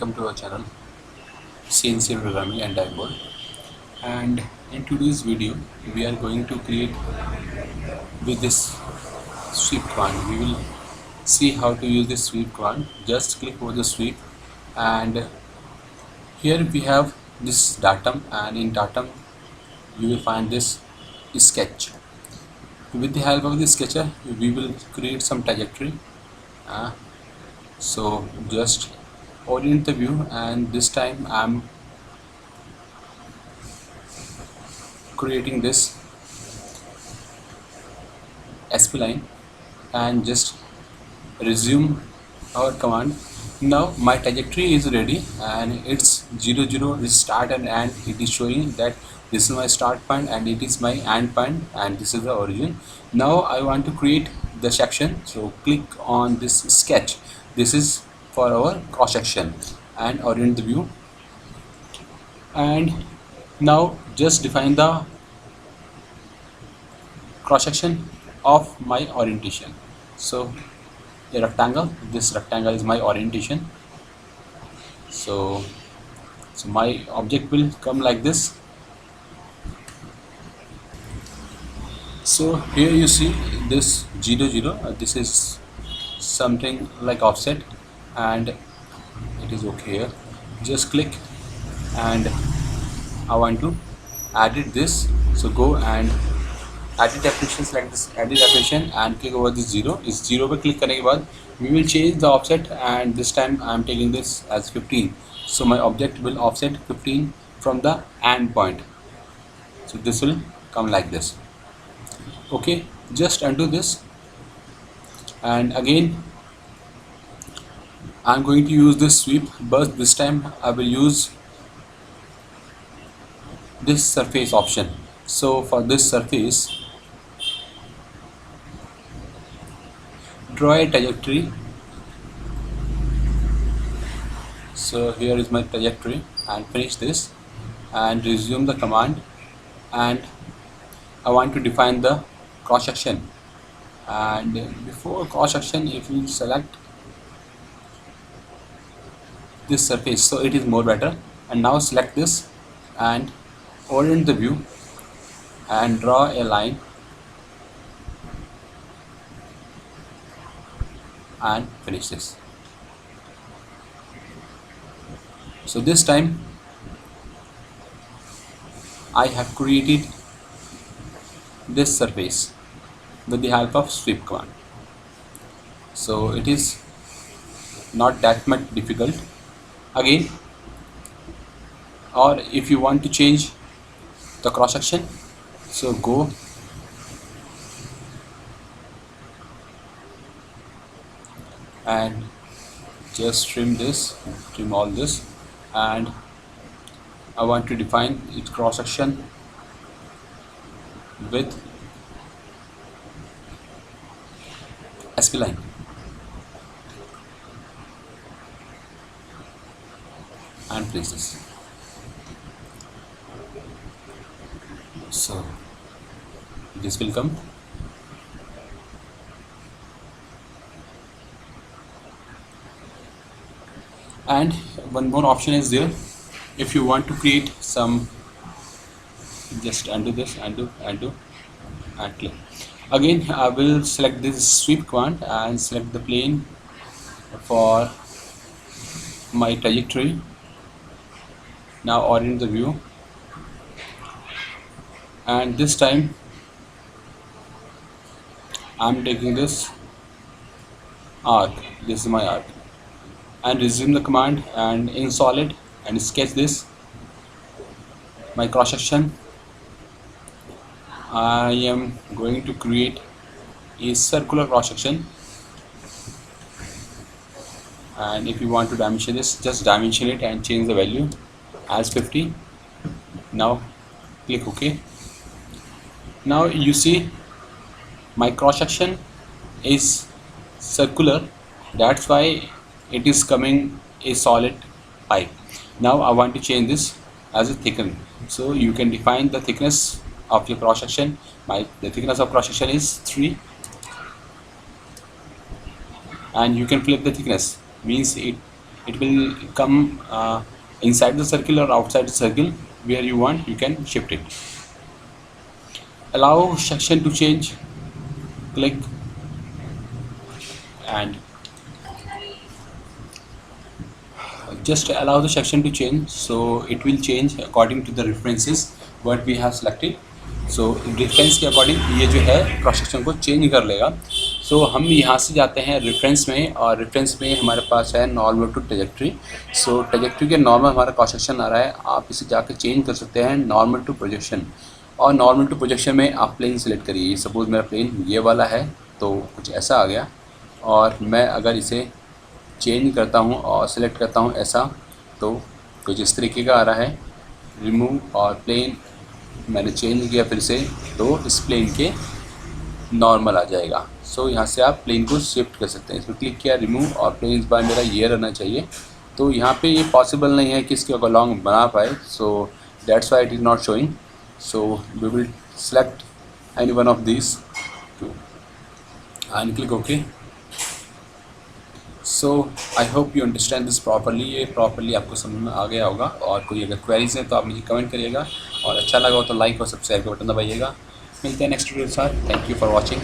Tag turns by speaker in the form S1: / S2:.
S1: Welcome to our channel CNC Programming and Diebold. And in today's video we are going to create with this sweep command. We will see how to use this sweep command. Just click over the sweep, and here we have this datum, and in datum you will find this sketch. With the help of the sketcher we will create some trajectory. So just orient the view, and this time I'm creating this SP line and just resume our command. Now my trajectory is ready, and it's 0 0 is start and end. It is showing that this is my start point and it is my end point, and this is the origin. Now I want to create the section, so click on this sketch. This is for our cross section, and orient the view, and now just define the cross section of my orientation. So a rectangle, this rectangle is my orientation. So my object will come like this. So here you see this 0 0, this is something like offset, and it is okay here. Just click, and I want to edit this, so go and edit definition, select this edit definition and click over this 0. Is 0 पे click करने के बाद we will change the offset, and this time I am taking this as 15. So my object will offset 15 from the end point. So this will come like this. Okay, just undo this, and again I am going to use this sweep, but this time I will use this surface option. So for this surface, draw a trajectory. So here is my trajectory, and finish this and resume the command, and I want to define the cross section. And before cross section, if you select this surface, so it is more better. And now select this and orient the view and draw a line and finish this. So this time I have created this surface with the help of sweep command. So it is not that much difficult. Again, or if you want to change the cross section, so go and just trim this, trim all this, and I want to define its cross section with SP line. And place this. So this will come. And one more option is there. If you want to create some, just undo this, undo, and click. Again I will select this sweep command and select the plane for my trajectory. Now orient the view, and this time I'm taking this arc, this is my arc, and resume the command, and in solid and sketch this my cross section. I am going to create a circular cross section, and if you want to dimension this, just dimension it and change the value as 50. Now click OK. Now you see my cross section is circular, that's why it is coming a solid pipe. Now I want to change this as a thicken, so you can define the thickness of your cross section. The thickness of cross section is 3, and you can flip the thickness, means it it will come inside the circle or outside the circle. Where you want, you can shift it. Allow section to change, click, and just allow the section to change, so it will change according to the references what we have selected. So reference के according ये जो है cross section को change कर लेगा. सो हम यहाँ से जाते हैं रेफरेंस में, और रेफरेंस में हमारे पास है normal to trajectory. So trajectory के नॉर्मल हमारा क्रॉस सेक्शन आ रहा है, आप इसे जाकर चेंज कर सकते हैं नॉर्मल टू प्रोजेक्शन. और नॉर्मल टू प्रोजेक्शन में आप प्लेन सेलेक्ट करिए. सपोज़ मेरा प्लेन ये वाला है, तो कुछ ऐसा आ गया, और मैं अगर इसे चेंज करता हूँ और सेलेक्ट करता हूँ ऐसा, तो कुछ इस तरीके का आ रहा है. रिमूव और प्लेन मैंने चेंज किया फिर से, तो इस प्लेन के नॉर्मल आ जाएगा. सो यहाँ से आप प्लेन को शिफ्ट कर सकते हैं. इसमें क्लिक किया, रिमूव, और प्लेन इस बार मेरा ये रहना चाहिए. तो यहाँ पे ये पॉसिबल नहीं है कि इसके अलॉन्ग बना पाए, so that's why it is not showing. So we will select any one of this and click okay. So I hope you understand this properly. ये प्रॉपरली आपको समझ में आ गया होगा. और कोई अगर क्वेरीज हैं तो आप मुझे कमेंट करिएगा, और अच्छा लगा हो तो लाइक और सब्सक्राइब का बटन दबाइएगा. मिलते हैं नेक्स्ट वीडियो के साथ. Thank you for watching.